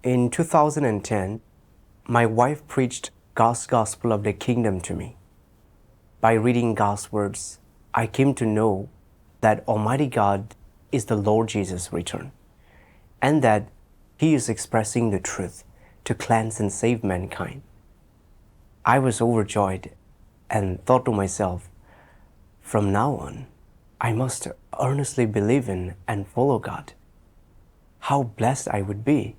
In 2010, my wife preached God's gospel of the kingdom to me. By reading God's words, I came to know that Almighty God is the Lord Jesus' return, and that He is expressing the truth to cleanse and save mankind. I was overjoyed and thought to myself, from now on, I must earnestly believe in and follow God. How blessed I would be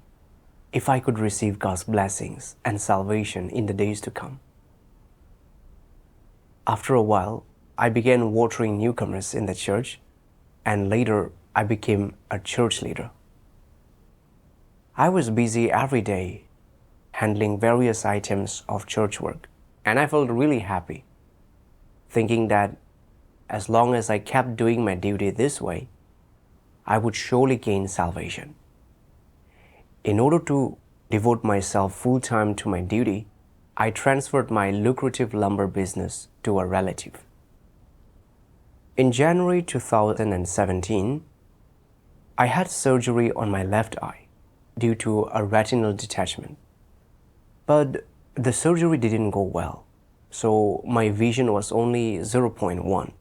if I could receive God's blessings and salvation in the days to come. After a while, I began watering newcomers in the church, and later I became a church leader. I was busy every day handling various items of church work, and I felt really happy, thinking that as long as I kept doing my duty this way, I would surely gain salvation. In order to devote myself full-time to my duty, I transferred my lucrative lumber business to a relative. In January 2017, I had surgery on my left eye due to a retinal detachment. But the surgery didn't go well, so my vision was only 0.1.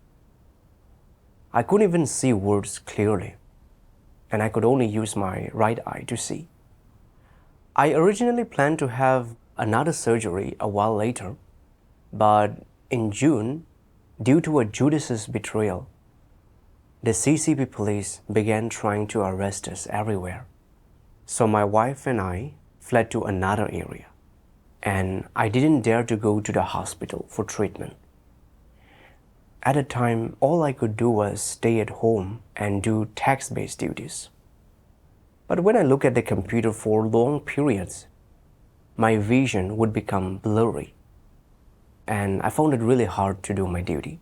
I couldn't even see words clearly, and I could only use my right eye to see. I originally planned to have another surgery a while later, but in June, due to a Judas's betrayal, the CCP police began trying to arrest us everywhere. So my wife and I fled to another area, and I didn't dare to go to the hospital for treatment. At the time, all I could do was stay at home and do text-based duties. But when I look at the computer for long periods, my vision would become blurry, and I found it really hard to do my duty.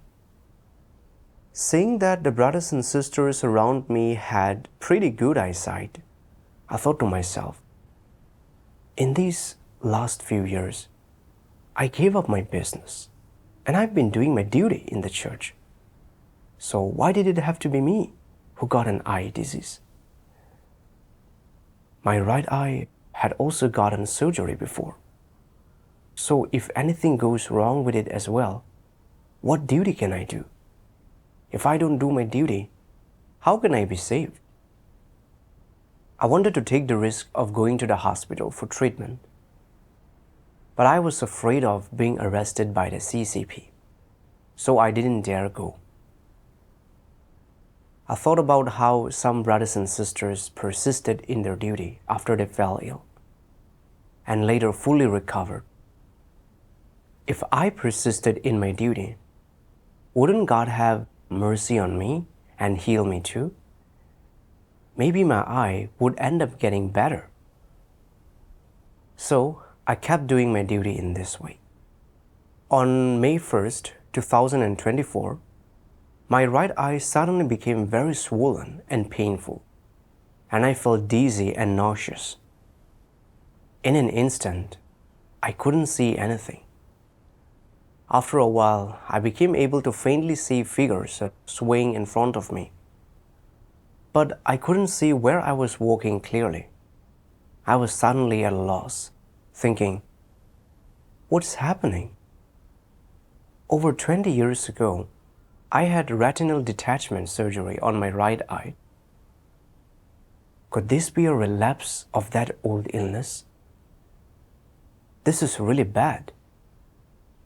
Seeing that the brothers and sisters around me had pretty good eyesight, I thought to myself, in these last few years, I gave up my business, and I've been doing my duty in the church. So why did it have to be me who got an eye disease? My right eye had also gotten surgery before. So if anything goes wrong with it as well, what duty can I do? If I don't do my duty, how can I be saved? I wanted to take the risk of going to the hospital for treatment, but I was afraid of being arrested by the CCP, so I didn't dare go. I thought about how some brothers and sisters persisted in their duty after they fell ill, and later fully recovered. If I persisted in my duty, wouldn't God have mercy on me and heal me too? Maybe my eye would end up getting better. So I kept doing my duty in this way. On May 1st, 2024, my right eye suddenly became very swollen and painful, and I felt dizzy and nauseous. In an instant, I couldn't see anything. After a while, I became able to faintly see figures swaying in front of me. But I couldn't see where I was walking clearly. I was suddenly at a loss, thinking, what's happening? Over 20 years ago, I had retinal detachment surgery on my right eye. Could this be a relapse of that old illness? This is really bad.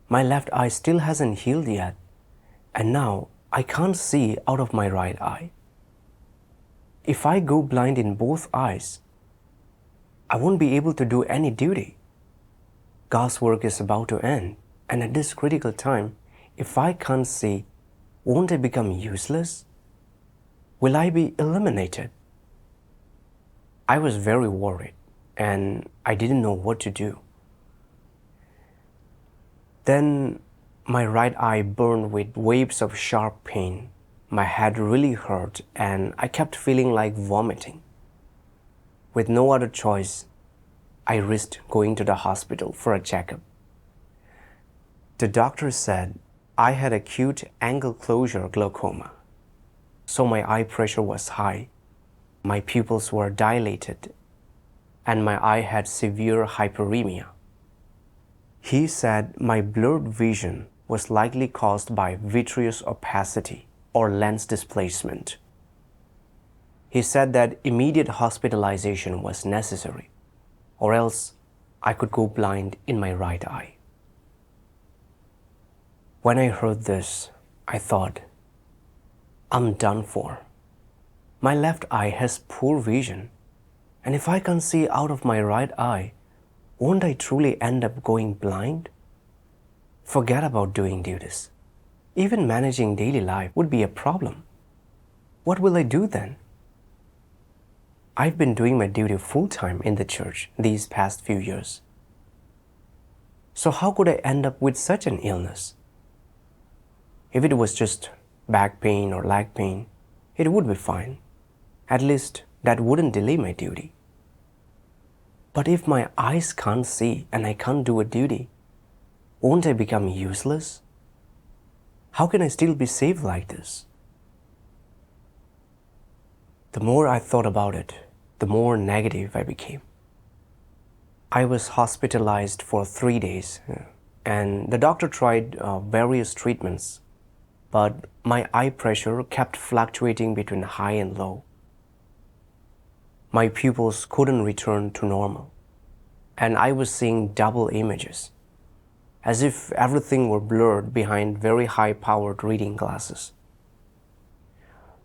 My left eye still hasn't healed yet, and now I can't see out of my right eye. If I go blind in both eyes, I won't be able to do any duty. God's work is about to end, and at this critical time, if I can't see, won't I become useless? Will I be eliminated? I was very worried, and I didn't know what to do. Then my right eye burned with waves of sharp pain. My head really hurt, and I kept feeling like vomiting. With no other choice, I risked going to the hospital for a checkup. The doctor said I had acute angle closure glaucoma, so my eye pressure was high. My pupils were dilated, and my eye had severe hyperemia. He said my blurred vision was likely caused by vitreous opacity or lens displacement. He said that immediate hospitalization was necessary, or else I could go blind in my right eye. When I heard this, I thought, I'm done for. My left eye has poor vision, and if I can't see out of my right eye, won't I truly end up going blind? Forget about doing duties. Even managing daily life would be a problem. What will I do then? I've been doing my duty full-time in the church these past few years. So how could I end up with such an illness? If it was just back pain or leg pain, it would be fine. At least that wouldn't delay my duty. But if my eyes can't see and I can't do a duty, won't I become useless? How can I still be saved like this? The more I thought about it, the more negative I became. I was hospitalized for 3 days, and the doctor tried various treatments, but my eye pressure kept fluctuating between high and low. My pupils couldn't return to normal, and I was seeing double images, as if everything were blurred behind very high-powered reading glasses.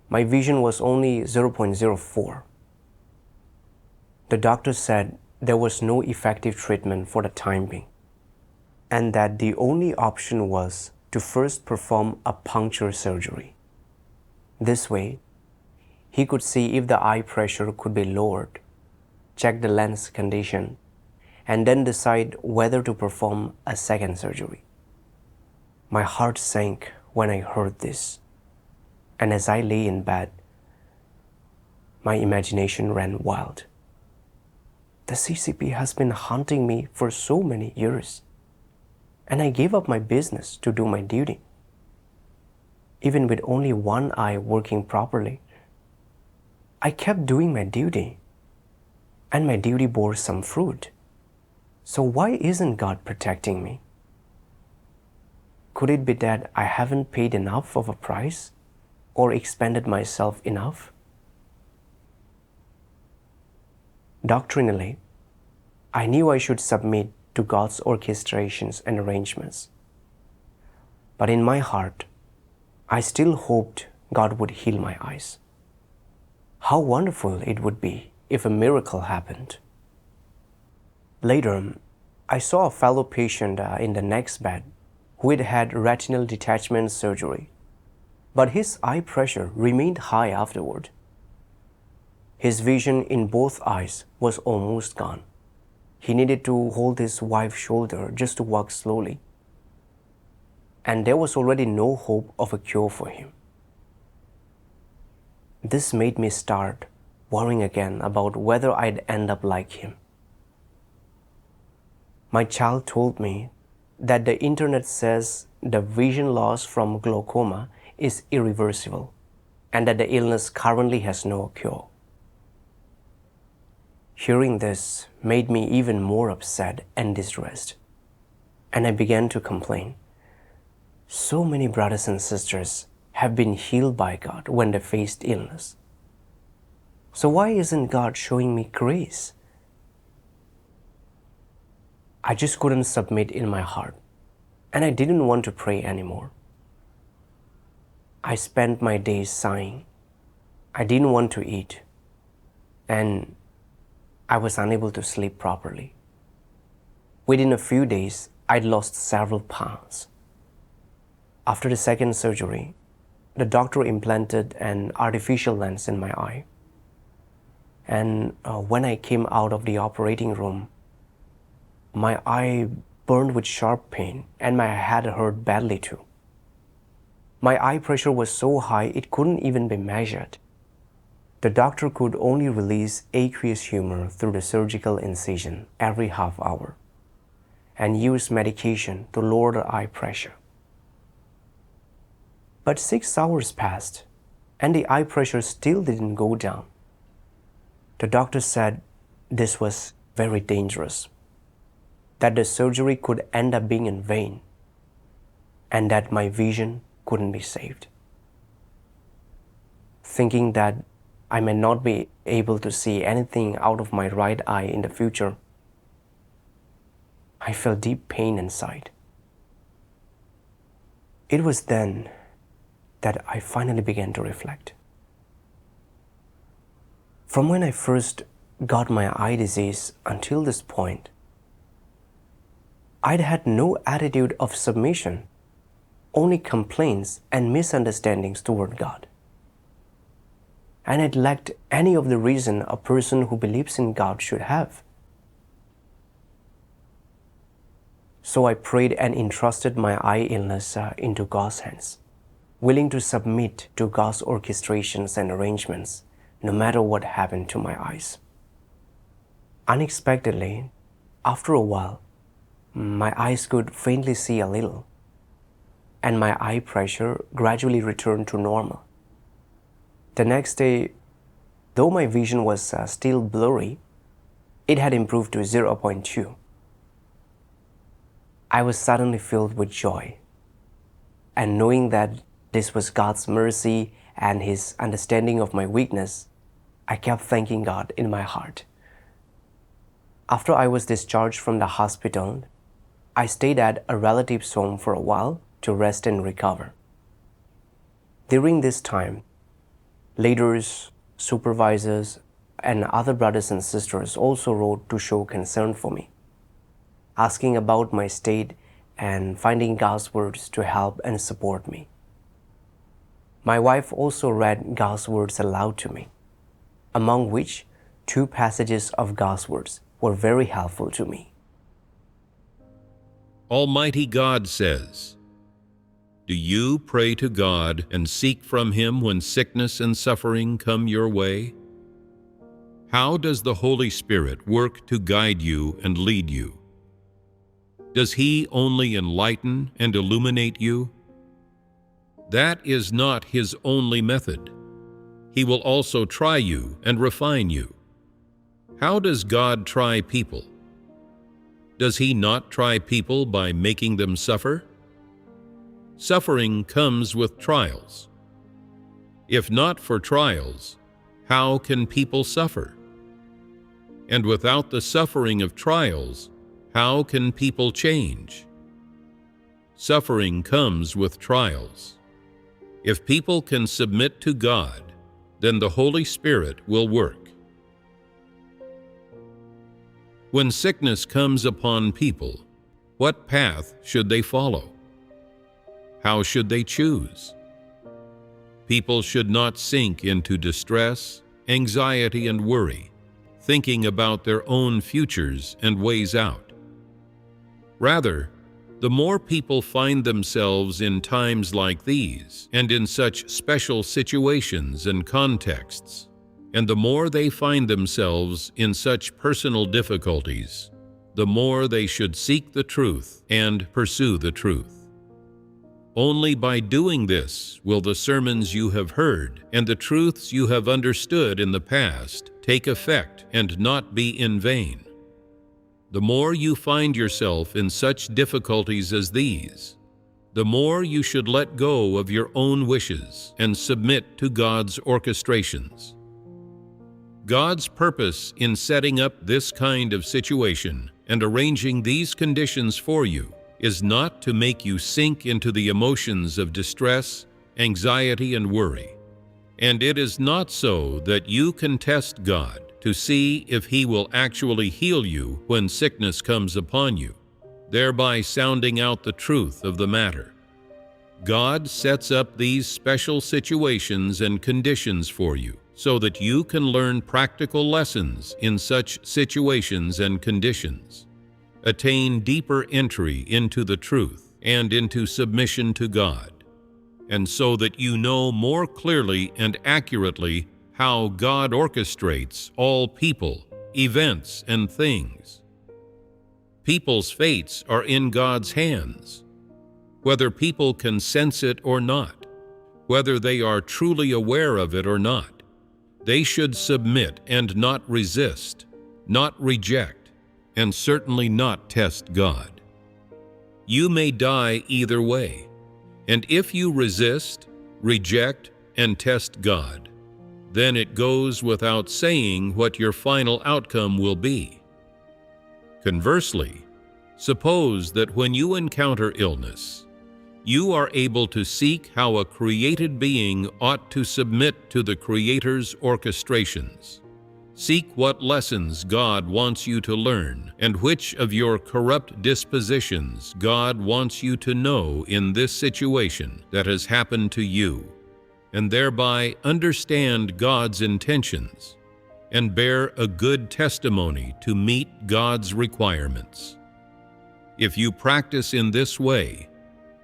My vision was only 0.04. The doctor said there was no effective treatment for the time being, and that the only option was to first perform a puncture surgery. This way, he could see if the eye pressure could be lowered, check the lens condition, and then decide whether to perform a second surgery. My heart sank when I heard this, and as I lay in bed, my imagination ran wild. The CCP has been haunting me for so many years, and I gave up my business to do my duty. Even with only one eye working properly, I kept doing my duty, and my duty bore some fruit. So why isn't God protecting me? Could it be that I haven't paid enough of a price or expended myself enough? Doctrinally, I knew I should submit to God's orchestrations and arrangements. But in my heart, I still hoped God would heal my eyes. How wonderful it would be if a miracle happened. Later, I saw a fellow patient in the next bed who had had retinal detachment surgery, but his eye pressure remained high afterward. His vision in both eyes was almost gone. He needed to hold his wife's shoulder just to walk slowly, and there was already no hope of a cure for him. This made me start worrying again about whether I'd end up like him. My child told me that the internet says the vision loss from glaucoma is irreversible and that the illness currently has no cure. Hearing this made me even more upset and distressed, and I began to complain. So many brothers and sisters have been healed by God when they faced illness. So why isn't God showing me grace? I just couldn't submit in my heart, and I didn't want to pray anymore. I spent my days sighing. I didn't want to eat, and I was unable to sleep properly. Within a few days, I'd lost several pounds. After the second surgery, the doctor implanted an artificial lens in my eye. And when I came out of the operating room, my eye burned with sharp pain and my head hurt badly too. My eye pressure was so high it couldn't even be measured. The doctor could only release aqueous humor through the surgical incision every half hour and use medication to lower the eye pressure. But 6 hours passed and the eye pressure still didn't go down. The doctor said this was very dangerous, that the surgery could end up being in vain, and that my vision couldn't be saved. Thinking that I may not be able to see anything out of my right eye in the future, I felt deep pain inside. It was then that I finally began to reflect. From when I first got my eye disease until this point, I'd had no attitude of submission, only complaints and misunderstandings toward God. And it lacked any of the reason a person who believes in God should have. So I prayed and entrusted my eye illness into God's hands, willing to submit to God's orchestrations and arrangements, no matter what happened to my eyes. Unexpectedly, after a while, my eyes could faintly see a little, and my eye pressure gradually returned to normal. The next day, though my vision was still blurry, it had improved to 0.2. I was suddenly filled with joy, and knowing that this was God's mercy and His understanding of my weakness, I kept thanking God in my heart. After I was discharged from the hospital, I stayed at a relative's home for a while to rest and recover. During this time, leaders, supervisors, and other brothers and sisters also wrote to show concern for me, asking about my state and finding God's words to help and support me. My wife also read God's words aloud to me, among which 2 passages of God's words were very helpful to me. Almighty God says, "Do you pray to God and seek from Him when sickness and suffering come your way? How does the Holy Spirit work to guide you and lead you? Does He only enlighten and illuminate you? That is not His only method. He will also try you and refine you. How does God try people? Does He not try people by making them suffer? Suffering comes with trials. If not for trials, how can people suffer? And without the suffering of trials, how can people change? Suffering comes with trials. If people can submit to God, then the Holy Spirit will work. When sickness comes upon people, what path should they follow? How should they choose? People should not sink into distress, anxiety, and worry, thinking about their own futures and ways out. Rather, the more people find themselves in times like these and in such special situations and contexts, and the more they find themselves in such personal difficulties, the more they should seek the truth and pursue the truth. Only by doing this will the sermons you have heard and the truths you have understood in the past take effect and not be in vain. The more you find yourself in such difficulties as these, the more you should let go of your own wishes and submit to God's orchestrations. God's purpose in setting up this kind of situation and arranging these conditions for you is not to make you sink into the emotions of distress, anxiety, and worry. And it is not so that you can test God to see if He will actually heal you when sickness comes upon you, thereby sounding out the truth of the matter. God sets up these special situations and conditions for you so that you can learn practical lessons in such situations and conditions, attain deeper entry into the truth and into submission to God, and so that you know more clearly and accurately how God orchestrates all people, events, and things. People's fates are in God's hands, whether people can sense it or not, whether they are truly aware of it or not. They should submit and not resist, not reject, and certainly not test God. You may die either way, and if you resist, reject, and test God, then it goes without saying what your final outcome will be. Conversely, suppose that when you encounter illness, you are able to seek how a created being ought to submit to the Creator's orchestrations. Seek what lessons God wants you to learn and which of your corrupt dispositions God wants you to know in this situation that has happened to you, and thereby understand God's intentions and bear a good testimony to meet God's requirements. If you practice in this way,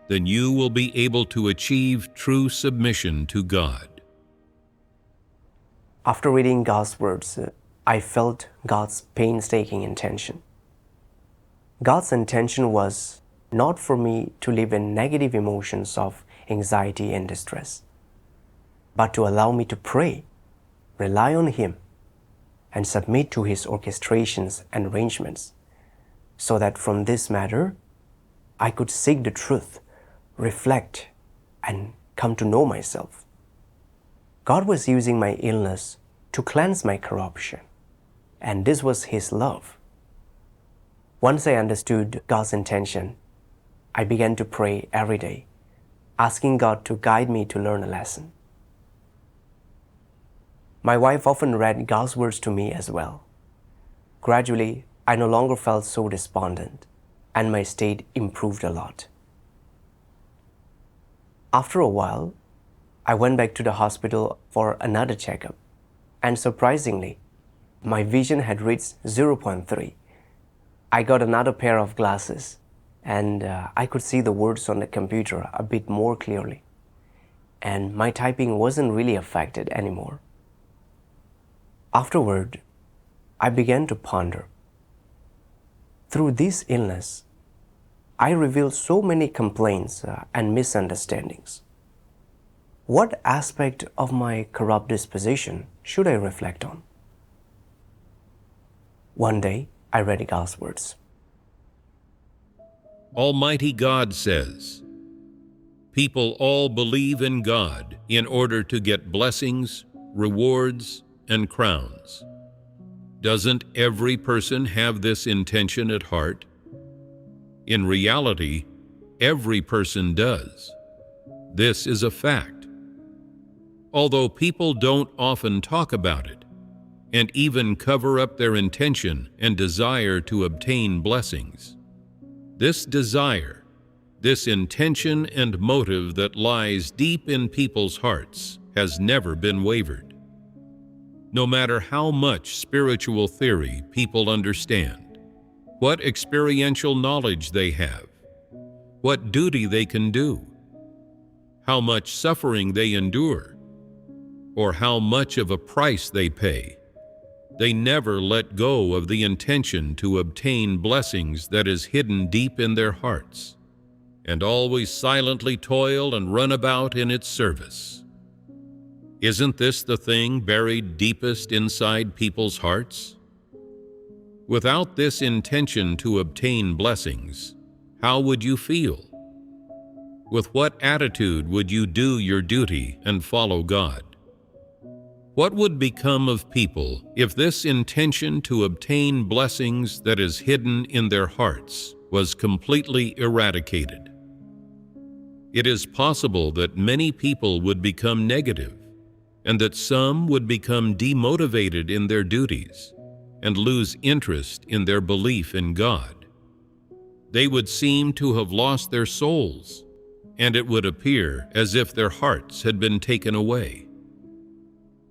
then you will be able to achieve true submission to God. After reading God's words, I felt God's painstaking intention. God's intention was not for me to live in negative emotions of anxiety and distress, but to allow me to pray, rely on Him, and submit to His orchestrations and arrangements, so that from this matter, I could seek the truth, reflect, and come to know myself. God was using my illness to cleanse my corruption, and this was His love. Once I understood God's intention, I began to pray every day, asking God to guide me to learn a lesson. My wife often read God's words to me as well. Gradually, I no longer felt so despondent, and my state improved a lot. After a while, I went back to the hospital for another checkup, and surprisingly, my vision had reached 0.3. I got another pair of glasses, and I could see the words on the computer a bit more clearly, and my typing wasn't really affected anymore. Afterward, I began to ponder. Through this illness, I revealed so many complaints and misunderstandings. What aspect of my corrupt disposition should I reflect on? One day, I read God's words. Almighty God says, people all believe in God in order to get blessings, rewards, and crowns. Doesn't every person have this intention at heart? In reality, every person does. This is a fact. Although people don't often talk about it, and even cover up their intention and desire to obtain blessings, this desire, this intention and motive that lies deep in people's hearts has never been wavered. No matter how much spiritual theory people understand, what experiential knowledge they have, what duty they can do, how much suffering they endure, or how much of a price they pay, they never let go of the intention to obtain blessings that is hidden deep in their hearts, and always silently toil and run about in its service. Isn't this the thing buried deepest inside people's hearts? Without this intention to obtain blessings, how would you feel? With what attitude would you do your duty and follow God? What would become of people if this intention to obtain blessings that is hidden in their hearts was completely eradicated? It is possible that many people would become negative, and that some would become demotivated in their duties and lose interest in their belief in God. They would seem to have lost their souls, and it would appear as if their hearts had been taken away.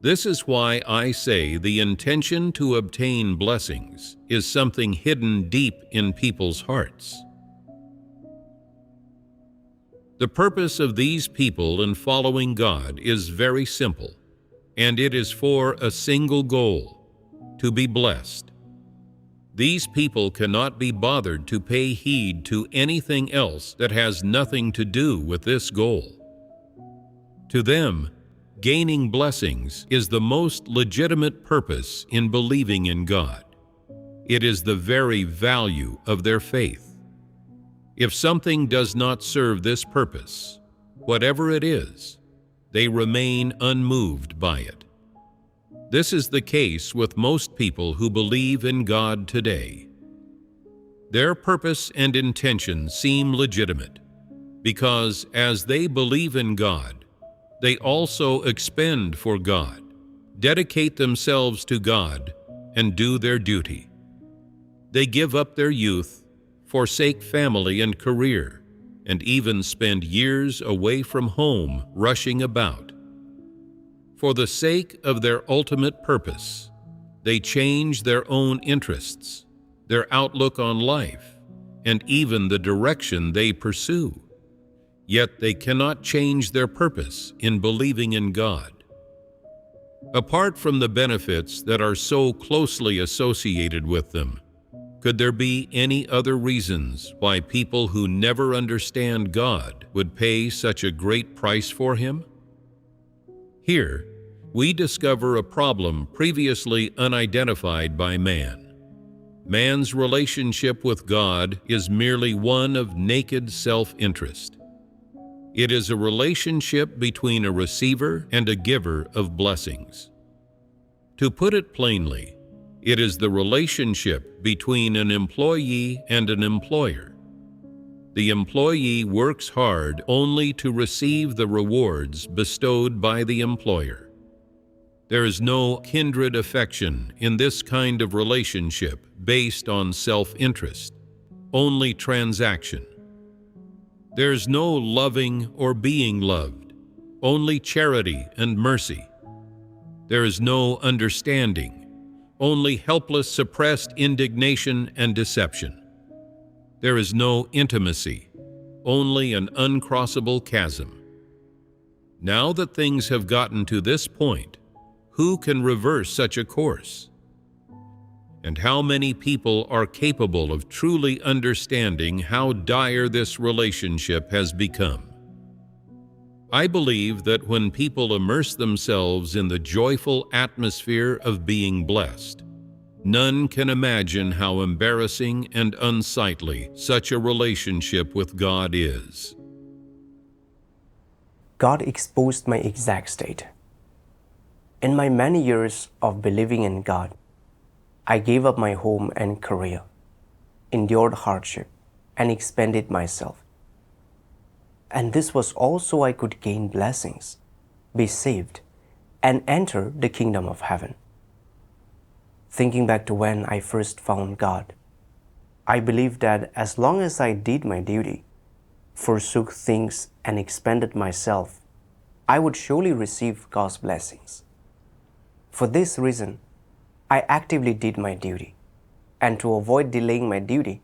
This is why I say the intention to obtain blessings is something hidden deep in people's hearts. The purpose of these people in following God is very simple, and it is for a single goal: to be blessed. These people cannot be bothered to pay heed to anything else that has nothing to do with this goal. To them, gaining blessings is the most legitimate purpose in believing in God, It is the very value of their faith. If something does not serve this purpose, whatever it is, they remain unmoved by it. This is the case with most people who believe in God today. Their purpose and intention seem legitimate because as they believe in God, they also expend for God, dedicate themselves to God, and do their duty. They give up their youth, forsake family and career, and even spend years away from home rushing about. For the sake of their ultimate purpose, they change their own interests, their outlook on life, and even the direction they pursue. Yet they cannot change their purpose in believing in God. Apart from the benefits that are so closely associated with them, could there be any other reasons why people who never understand God would pay such a great price for Him? Here, we discover a problem previously unidentified by man. Man's relationship with God is merely one of naked self-interest. It is a relationship between a receiver and a giver of blessings. To put it plainly, it is the relationship between an employee and an employer. The employee works hard only to receive the rewards bestowed by the employer. There is no kindred affection in this kind of relationship based on self-interest, only transaction. There's no loving or being loved, only charity and mercy. There is no understanding, only helpless suppressed indignation and deception. There is no intimacy, only an uncrossable chasm. Now that things have gotten to this point, who can reverse such a course? And how many people are capable of truly understanding how dire this relationship has become? I believe that when people immerse themselves in the joyful atmosphere of being blessed, none can imagine how embarrassing and unsightly such a relationship with God is. God exposed my exact state. In my many years of believing in God, I gave up my home and career, endured hardship, and expended myself. And this was all so I could gain blessings, be saved, and enter the kingdom of heaven. Thinking back to when I first found God, I believed that as long as I did my duty, forsook things, and expended myself, I would surely receive God's blessings. For this reason, I actively did my duty, and to avoid delaying my duty,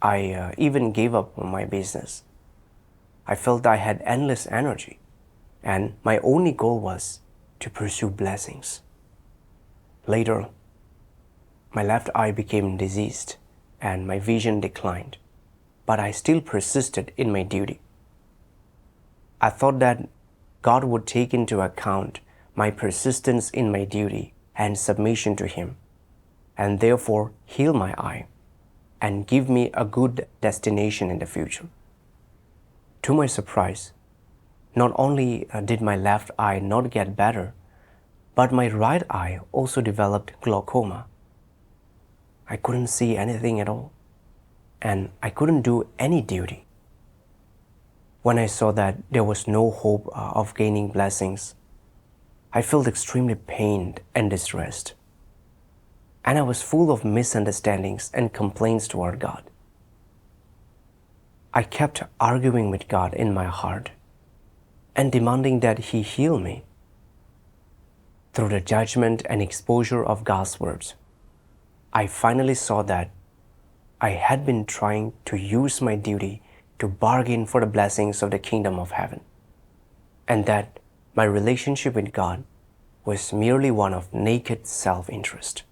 I even gave up on my business. I felt I had endless energy, and my only goal was to pursue blessings. Later, my left eye became diseased, and my vision declined, but I still persisted in my duty. I thought that God would take into account my persistence in my duty and submission to Him, and therefore heal my eye and give me a good destination in the future. To my surprise, not only did my left eye not get better, but my right eye also developed glaucoma. I couldn't see anything at all, and I couldn't do any duty. When I saw that there was no hope of gaining blessings, I felt extremely pained and distressed, and I was full of misunderstandings and complaints toward God. I kept arguing with God in my heart and demanding that He heal me. Through the judgment and exposure of God's words, I finally saw that I had been trying to use my duty to bargain for the blessings of the kingdom of heaven, and that my relationship with God was merely one of naked self-interest.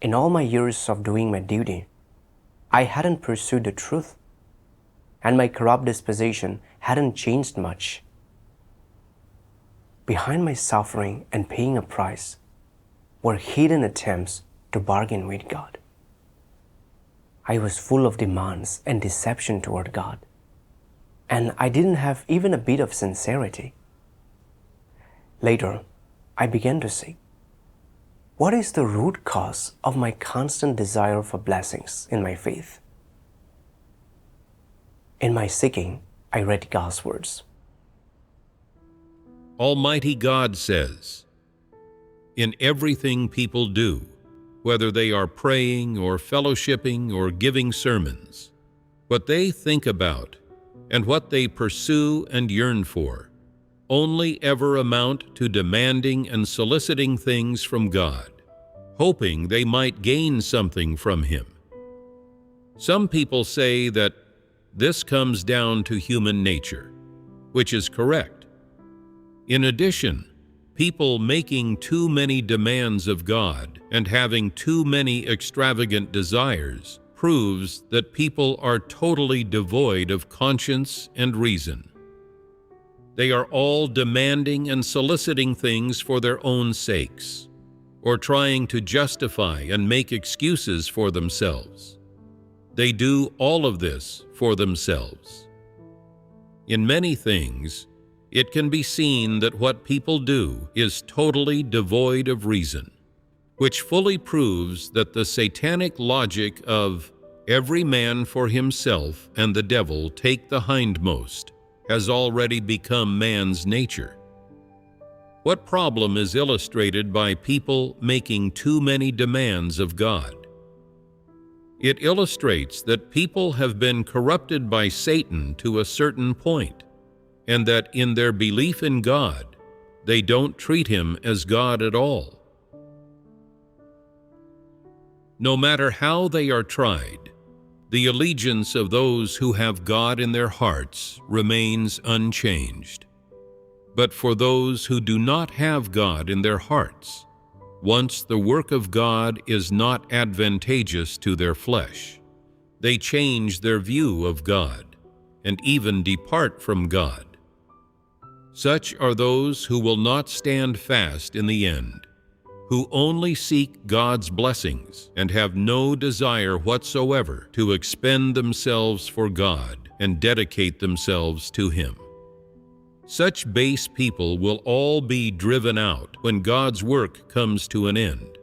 In all my years of doing my duty, I hadn't pursued the truth, and my corrupt disposition hadn't changed much. Behind my suffering and paying a price were hidden attempts to bargain with God. I was full of demands and deception toward God, and I didn't have even a bit of sincerity. Later, I began to see, what is the root cause of my constant desire for blessings in my faith? In my seeking, I read God's words. Almighty God says, "In everything people do, whether they are praying or fellowshipping or giving sermons, what they think about and what they pursue and yearn for only ever amount to demanding and soliciting things from God, hoping they might gain something from Him." Some people say that this comes down to human nature, which is correct. In addition, people making too many demands of God and having too many extravagant desires proves that people are totally devoid of conscience and reason. They are all demanding and soliciting things for their own sakes, or trying to justify and make excuses for themselves. They do all of this for themselves. In many things, it can be seen that what people do is totally devoid of reason, which fully proves that the satanic logic of "every man for himself and the devil take the hindmost" has already become man's nature. What problem is illustrated by people making too many demands of God? It illustrates that people have been corrupted by Satan to a certain point, and that in their belief in God, they don't treat Him as God at all. No matter how they are tried, the allegiance of those who have God in their hearts remains unchanged. But for those who do not have God in their hearts, once the work of God is not advantageous to their flesh, they change their view of God and even depart from God. Such are those who will not stand fast in the end, who only seek God's blessings and have no desire whatsoever to expend themselves for God and dedicate themselves to Him. Such base people will all be driven out when God's work comes to an end,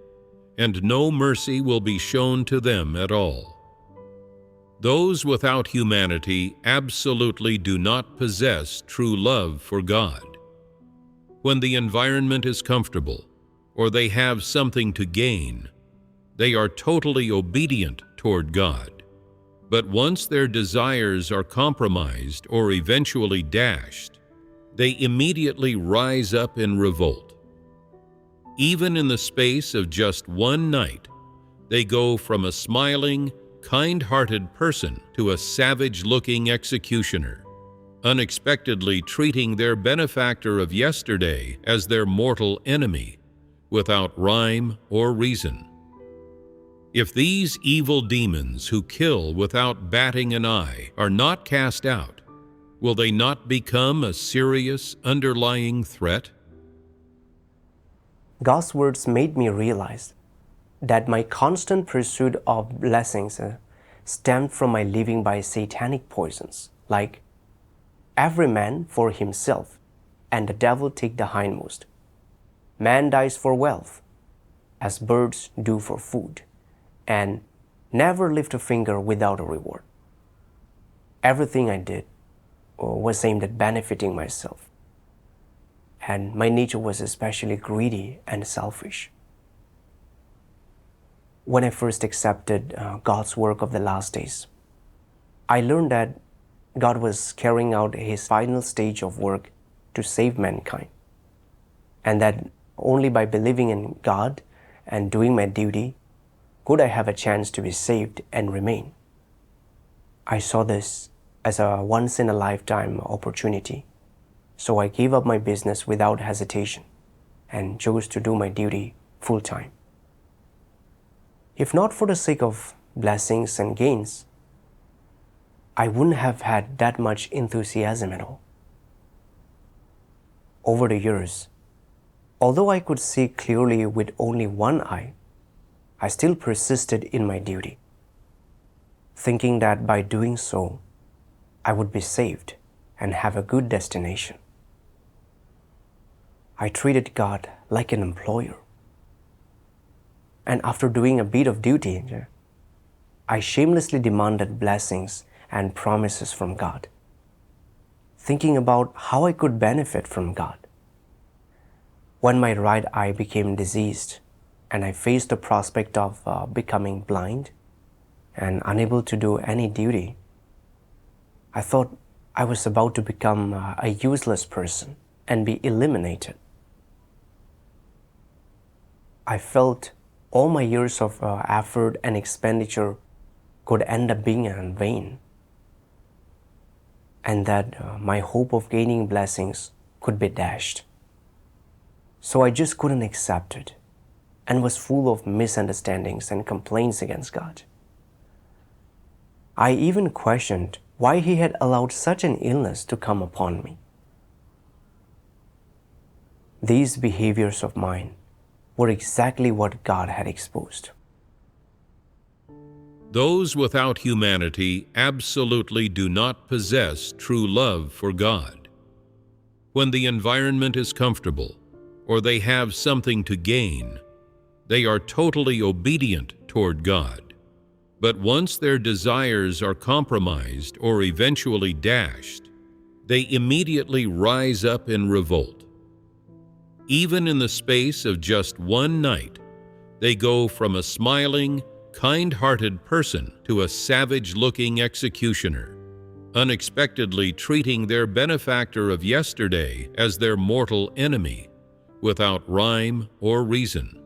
and no mercy will be shown to them at all. Those without humanity absolutely do not possess true love for God. When the environment is comfortable, or they have something to gain, they are totally obedient toward God. But once their desires are compromised or eventually dashed, they immediately rise up in revolt. Even in the space of just one night, they go from a smiling, kind-hearted person to a savage-looking executioner, unexpectedly treating their benefactor of yesterday as their mortal enemy, without rhyme or reason. If these evil demons who kill without batting an eye are not cast out, will they not become a serious underlying threat? God's words made me realize that my constant pursuit of blessings stemmed from my living by satanic poisons, like "every man for himself, and the devil take the hindmost." "Man dies for wealth, as birds do for food," and "never lift a finger without a reward." Everything I did was aimed at benefiting myself, and my nature was especially greedy and selfish. When I first accepted God's work of the last days, I learned that God was carrying out His final stage of work to save mankind, and that only by believing in God and doing my duty could I have a chance to be saved and remain. I saw this as a once-in-a-lifetime opportunity, so I gave up my business without hesitation and chose to do my duty full-time. If not for the sake of blessings and gains, I wouldn't have had that much enthusiasm at all. Over the years, although I could see clearly with only one eye, I still persisted in my duty, thinking that by doing so, I would be saved and have a good destination. I treated God like an employer. And after doing a bit of duty, I shamelessly demanded blessings and promises from God, thinking about how I could benefit from God. When my right eye became diseased and I faced the prospect of becoming blind and unable to do any duty, I thought I was about to become a useless person and be eliminated. I felt all my years of effort and expenditure could end up being in vain, and that my hope of gaining blessings could be dashed. So I just couldn't accept it and was full of misunderstandings and complaints against God. I even questioned why He had allowed such an illness to come upon me. These behaviors of mine were exactly what God had exposed. Those without humanity absolutely do not possess true love for God. When the environment is comfortable or they have something to gain, they are totally obedient toward God. But once their desires are compromised or eventually dashed, they immediately rise up in revolt. Even in the space of just one night, they go from a smiling, kind-hearted person to a savage-looking executioner, unexpectedly treating their benefactor of yesterday as their mortal enemy, without rhyme or reason.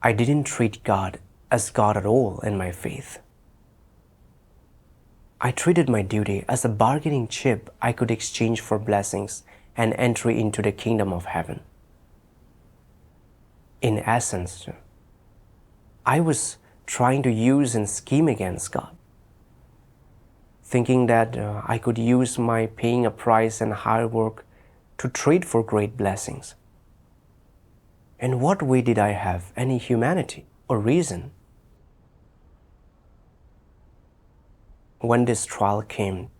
I didn't treat God as God at all in my faith. I treated my duty as a bargaining chip I could exchange for blessings and entry into the kingdom of heaven. In essence, I was trying to use and scheme against God, thinking that I could use my paying a price and hard work to trade for great blessings. In what way did I have any humanity or reason? When this trial came,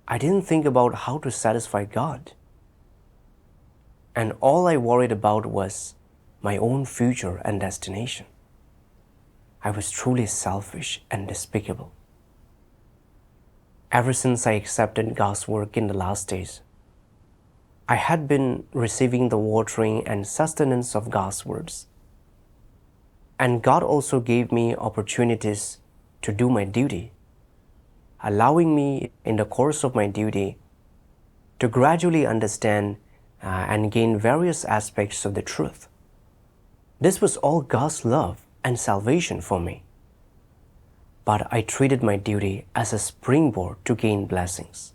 I didn't think about how to satisfy God. And all I worried about was my own future and destination. I was truly selfish and despicable. Ever since I accepted God's work in the last days, I had been receiving the watering and sustenance of God's words. And God also gave me opportunities to do my duty, allowing me in the course of my duty to gradually understand and gain various aspects of the truth. This was all God's love and salvation for me. But I treated my duty as a springboard to gain blessings.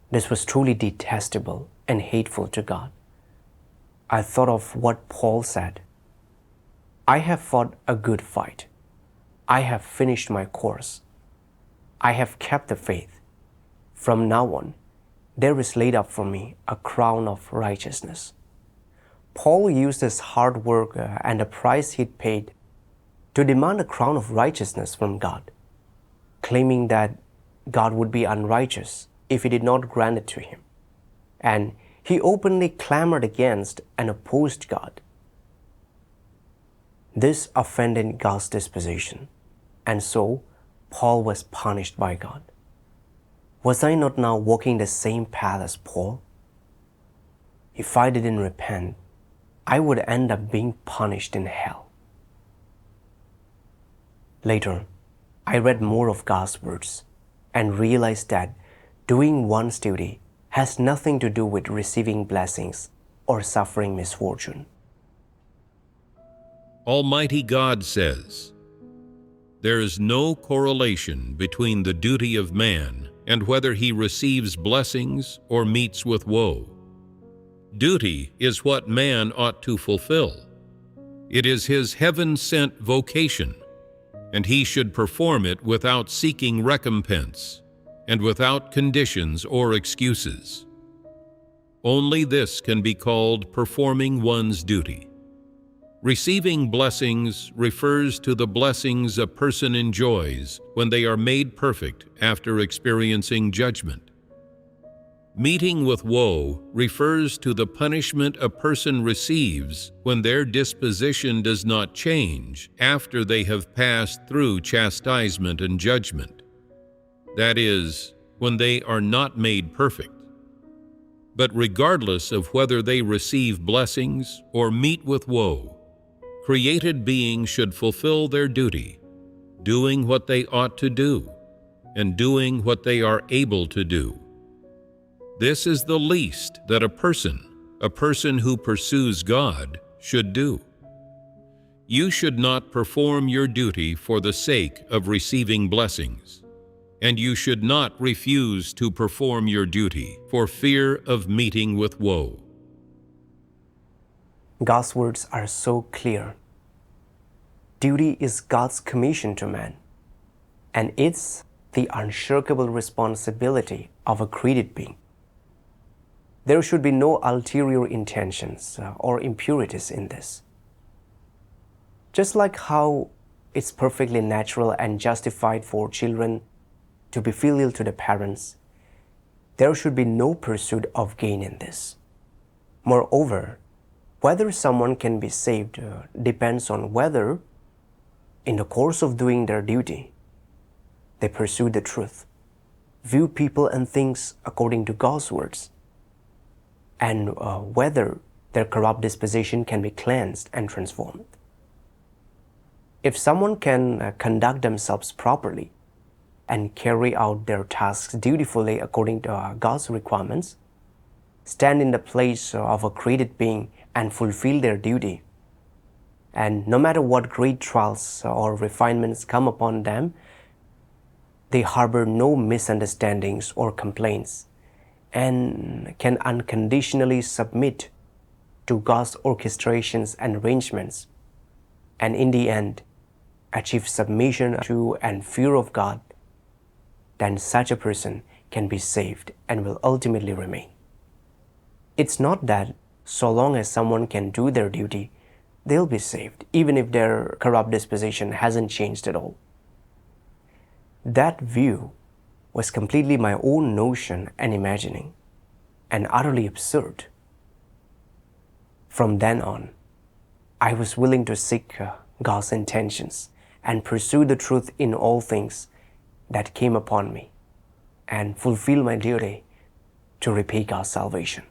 This was truly detestable and hateful to God. I thought of what Paul said, "I have fought a good fight. I have finished my course. I have kept the faith. From now on, there is laid up for me a crown of righteousness." Paul used his hard work and the price he'd paid to demand a crown of righteousness from God, claiming that God would be unrighteous if He did not grant it to him. And he openly clamored against and opposed God. This offended God's disposition, and so Paul was punished by God. Was I not now walking the same path as Paul? If I didn't repent, I would end up being punished in hell. Later, I read more of God's words and realized that doing one's duty has nothing to do with receiving blessings or suffering misfortune. Almighty God says, "There is no correlation between the duty of man and whether he receives blessings or meets with woe. Duty is what man ought to fulfill. It is his heaven-sent vocation, and he should perform it without seeking recompense and without conditions or excuses. Only this can be called performing one's duty. Receiving blessings refers to the blessings a person enjoys when they are made perfect after experiencing judgment. Meeting with woe refers to the punishment a person receives when their disposition does not change after they have passed through chastisement and judgment. That is, when they are not made perfect. But regardless of whether they receive blessings or meet with woe, created beings should fulfill their duty, doing what they ought to do, and doing what they are able to do. This is the least that a person who pursues God, should do. You should not perform your duty for the sake of receiving blessings, and you should not refuse to perform your duty for fear of meeting with woe. God's words are so clear. Duty is God's commission to man, and it's the unshakable responsibility of a created being. There should be no ulterior intentions or impurities in this. Just like how it's perfectly natural and justified for children to be filial to the parents, there should be no pursuit of gain in this. Moreover, whether someone can be saved depends on whether, in the course of doing their duty, they pursue the truth, view people and things according to God's words, and whether their corrupt disposition can be cleansed and transformed. If someone can conduct themselves properly and carry out their tasks dutifully according to God's requirements, stand in the place of a created being and fulfill their duty, and no matter what great trials or refinements come upon them, they harbor no misunderstandings or complaints, and can unconditionally submit to God's orchestrations and arrangements, and in the end, achieve submission to and fear of God, then such a person can be saved and will ultimately remain. It's not that so long as someone can do their duty, they'll be saved, even if their corrupt disposition hasn't changed at all. That view was completely my own notion and imagining, and utterly absurd. From then on, I was willing to seek God's intentions and pursue the truth in all things that came upon me, and fulfill my duty to repay God's salvation.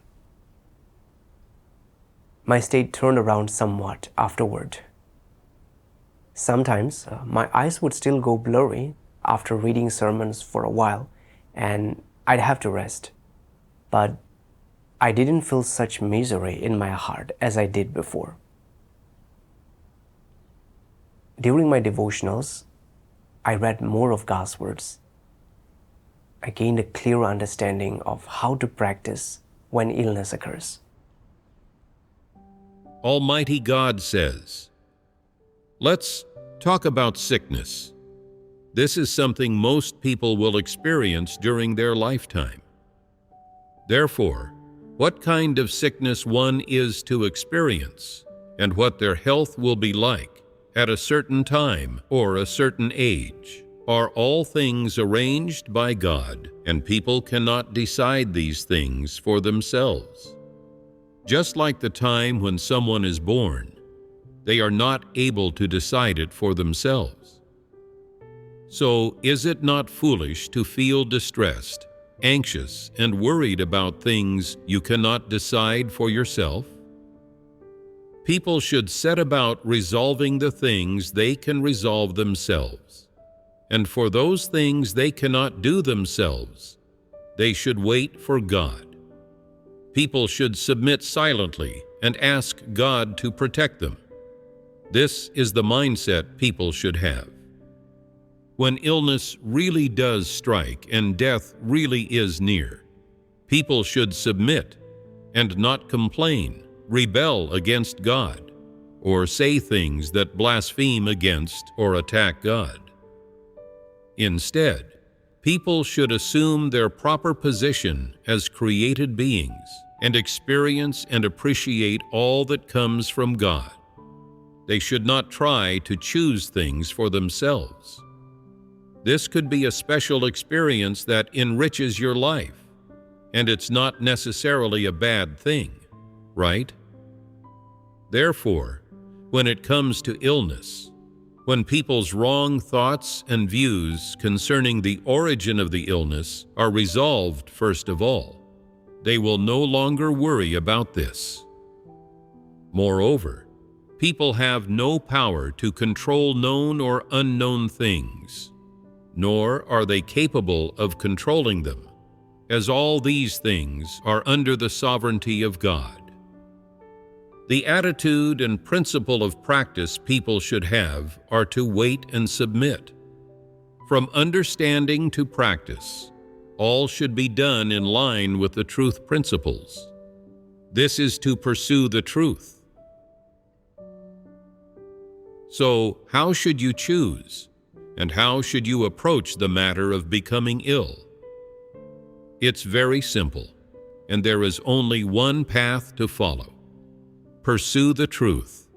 My state turned around somewhat afterward. Sometimes my eyes would still go blurry after reading sermons for a while, and I'd have to rest. But I didn't feel such misery in my heart as I did before. During my devotionals, I read more of God's words. I gained a clear understanding of how to practice when illness occurs. Almighty God says, "Let's talk about sickness. This is something most people will experience during their lifetime. Therefore, what kind of sickness one is to experience, and what their health will be like at a certain time or a certain age, are all things arranged by God, and people cannot decide these things for themselves. Just like the time when someone is born, they are not able to decide it for themselves. So is it not foolish to feel distressed, anxious, and worried about things you cannot decide for yourself? People should set about resolving the things they can resolve themselves, and for those things they cannot do themselves, they should wait for God. People should submit silently and ask God to protect them. This is the mindset people should have. When illness really does strike and death really is near, people should submit and not complain, rebel against God, or say things that blaspheme against or attack God. Instead, people should assume their proper position as created beings and experience and appreciate all that comes from God. They should not try to choose things for themselves. This could be a special experience that enriches your life, and it's not necessarily a bad thing, right? Therefore, when it comes to illness, when people's wrong thoughts and views concerning the origin of the illness are resolved first of all, they will no longer worry about this. Moreover, people have no power to control known or unknown things, nor are they capable of controlling them, as all these things are under the sovereignty of God. The attitude and principle of practice people should have are to wait and submit. From understanding to practice, all should be done in line with the truth principles. This is to pursue the truth. So, how should you choose, and how should you approach the matter of becoming ill? It's very simple, and there is only one path to follow. Pursue the truth.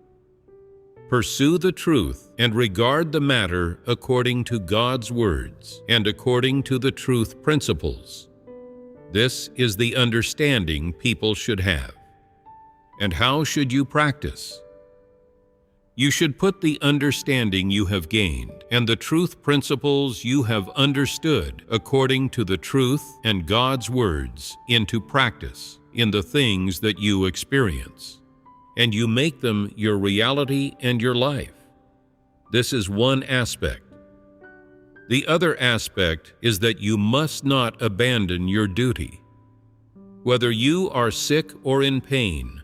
Pursue the truth and regard the matter according to God's words and according to the truth principles. This is the understanding people should have. And how should you practice? You should put the understanding you have gained and the truth principles you have understood according to the truth and God's words into practice in the things that you experience, and you make them your reality and your life. This is one aspect. The other aspect is that you must not abandon your duty. Whether you are sick or in pain,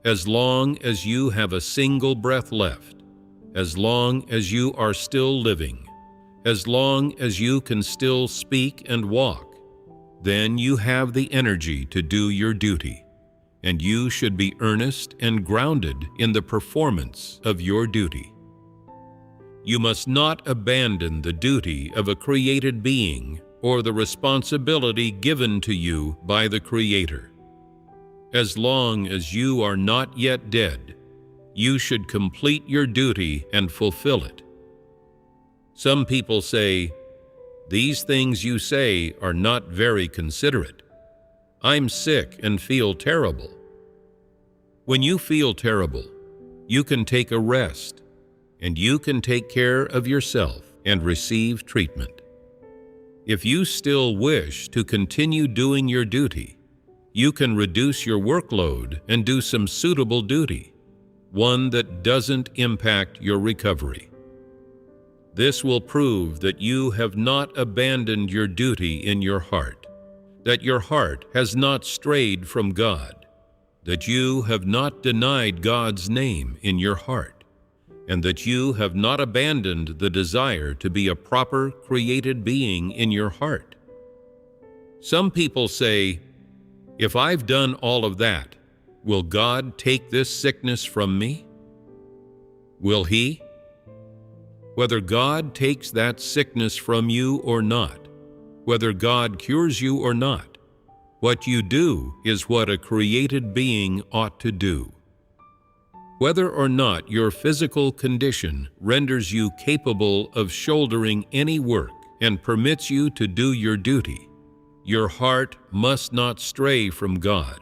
as long as you have a single breath left, as long as you are still living, as long as you can still speak and walk, then you have the energy to do your duty, and you should be earnest and grounded in the performance of your duty. You must not abandon the duty of a created being or the responsibility given to you by the Creator. As long as you are not yet dead, you should complete your duty and fulfill it. Some people say, "These things you say are not very considerate. I'm sick and feel terrible." When you feel terrible, you can take a rest, and you can take care of yourself and receive treatment. If you still wish to continue doing your duty, you can reduce your workload and do some suitable duty, one that doesn't impact your recovery. This will prove that you have not abandoned your duty in your heart, that your heart has not strayed from God, that you have not denied God's name in your heart, and that you have not abandoned the desire to be a proper created being in your heart. Some people say, "If I've done all of that, will God take this sickness from me?" Will He? Whether God takes that sickness from you or not, whether God cures you or not, what you do is what a created being ought to do. Whether or not your physical condition renders you capable of shouldering any work and permits you to do your duty, your heart must not stray from God,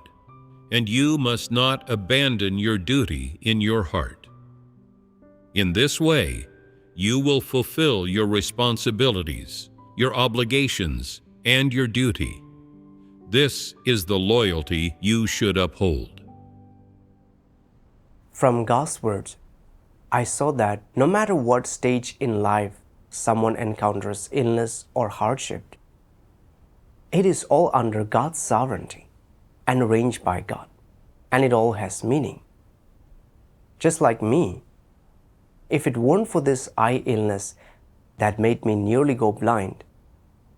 and you must not abandon your duty in your heart. In this way, you will fulfill your responsibilities, your obligations, and your duty. This is the loyalty you should uphold. From God's words, I saw that no matter what stage in life someone encounters illness or hardship, it is all under God's sovereignty and arranged by God, and it all has meaning. Just like me, if it weren't for this eye illness that made me nearly go blind,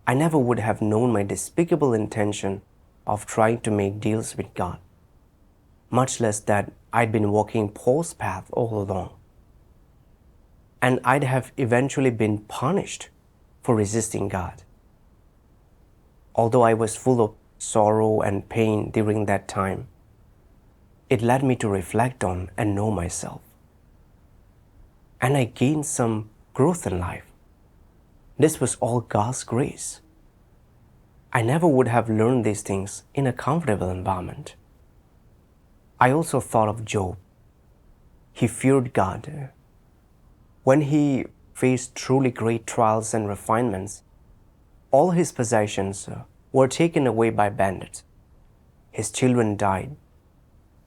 I never would have known my despicable intention of trying to make deals with God, much less that I'd been walking Paul's path all along. And I'd have eventually been punished for resisting God. Although I was full of sorrow and pain during that time, it led me to reflect on and know myself. and I gained some growth in life. This was all God's grace. I never would have learned these things in a comfortable environment. I also thought of Job. He feared God. When he faced truly great trials and refinements, all his possessions were taken away by bandits. His children died,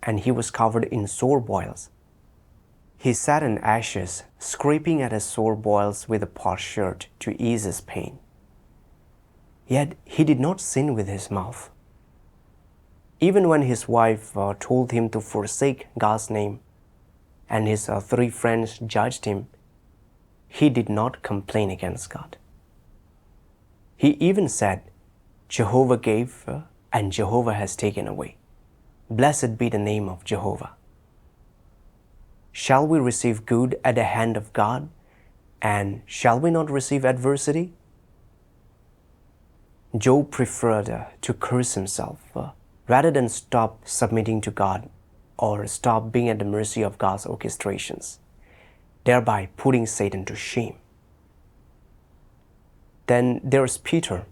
and he was covered in sore boils. He sat in ashes, scraping at his sore boils with a potsherd to ease his pain. Yet he did not sin with his mouth. Even when his wife told him to forsake God's name, and his 3 friends judged him, he did not complain against God. He even said, Jehovah gave, and Jehovah has taken away. Blessed be the name of Jehovah. Shall we receive good at the hand of God, and shall we not receive adversity? Job preferred to curse himself rather than stop submitting to God or stop being at the mercy of God's orchestrations, thereby putting Satan to shame. Then there's Peter.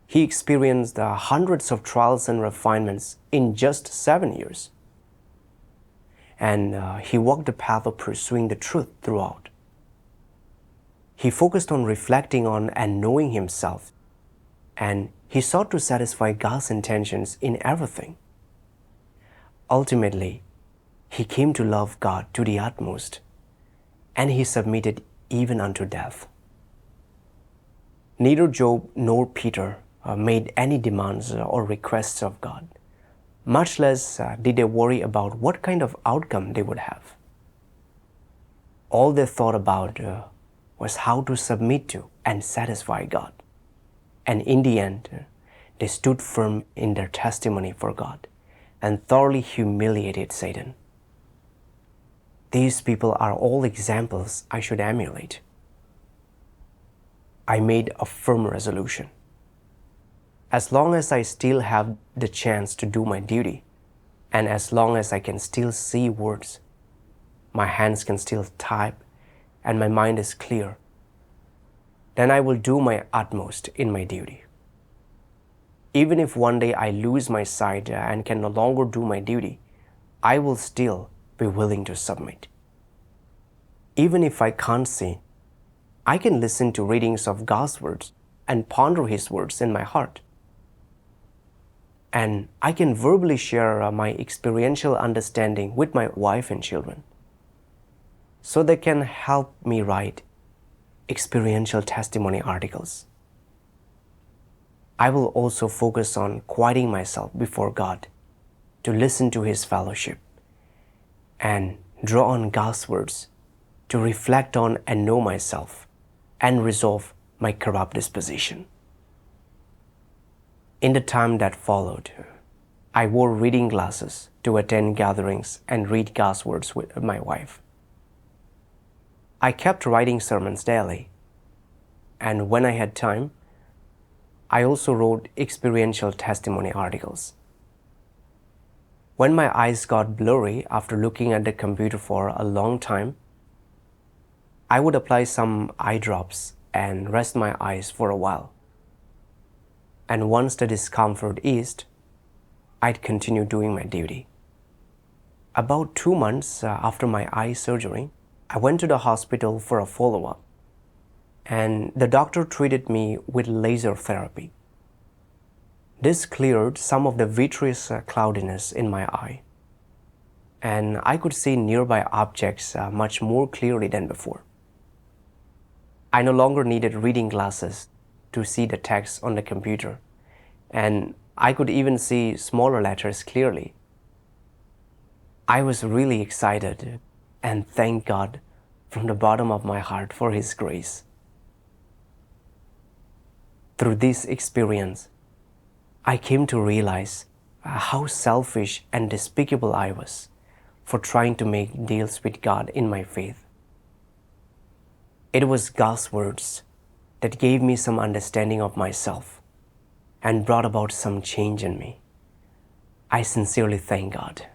He experienced hundreds of trials and refinements in just 7 years. And he walked the path of pursuing the truth throughout. He focused on reflecting on and knowing himself, and he sought to satisfy God's intentions in everything. Ultimately, he came to love God to the utmost, and he submitted even unto death. Neither Job nor Peter made any demands or requests of God. Much less did they worry about what kind of outcome they would have. All they thought about was how to submit to and satisfy God. And in the end, they stood firm in their testimony for God and thoroughly humiliated Satan. These people are all examples I should emulate. I made a firm resolution. As long as I still have the chance to do my duty, and as long as I can still see words, my hands can still type, and my mind is clear, then I will do my utmost in my duty. Even if one day I lose my sight and can no longer do my duty, I will still be willing to submit. Even if I can't see, I can listen to readings of God's words and ponder His words in my heart. And I can verbally share my experiential understanding with my wife and children, so they can help me write experiential testimony articles. I will also focus on quieting myself before God to listen to His fellowship and draw on God's words to reflect on and know myself and resolve my corrupt disposition. In the time that followed, I wore reading glasses to attend gatherings and read God's words with my wife. I kept writing sermons daily, and when I had time, I also wrote experiential testimony articles. When my eyes got blurry after looking at the computer for a long time, I would apply some eye drops and rest my eyes for a while. And once the discomfort eased, I'd continue doing my duty. About 2 months after my eye surgery, I went to the hospital for a follow-up, and the doctor treated me with laser therapy. This cleared some of the vitreous cloudiness in my eye, and I could see nearby objects much more clearly than before. I no longer needed reading glasses to see the text on the computer, and I could even see smaller letters clearly. I was really excited and thanked God from the bottom of my heart for His grace. Through this experience, I came to realize how selfish and despicable I was for trying to make deals with God in my faith. It was God's words that gave me some understanding of myself and brought about some change in me. I sincerely thank God.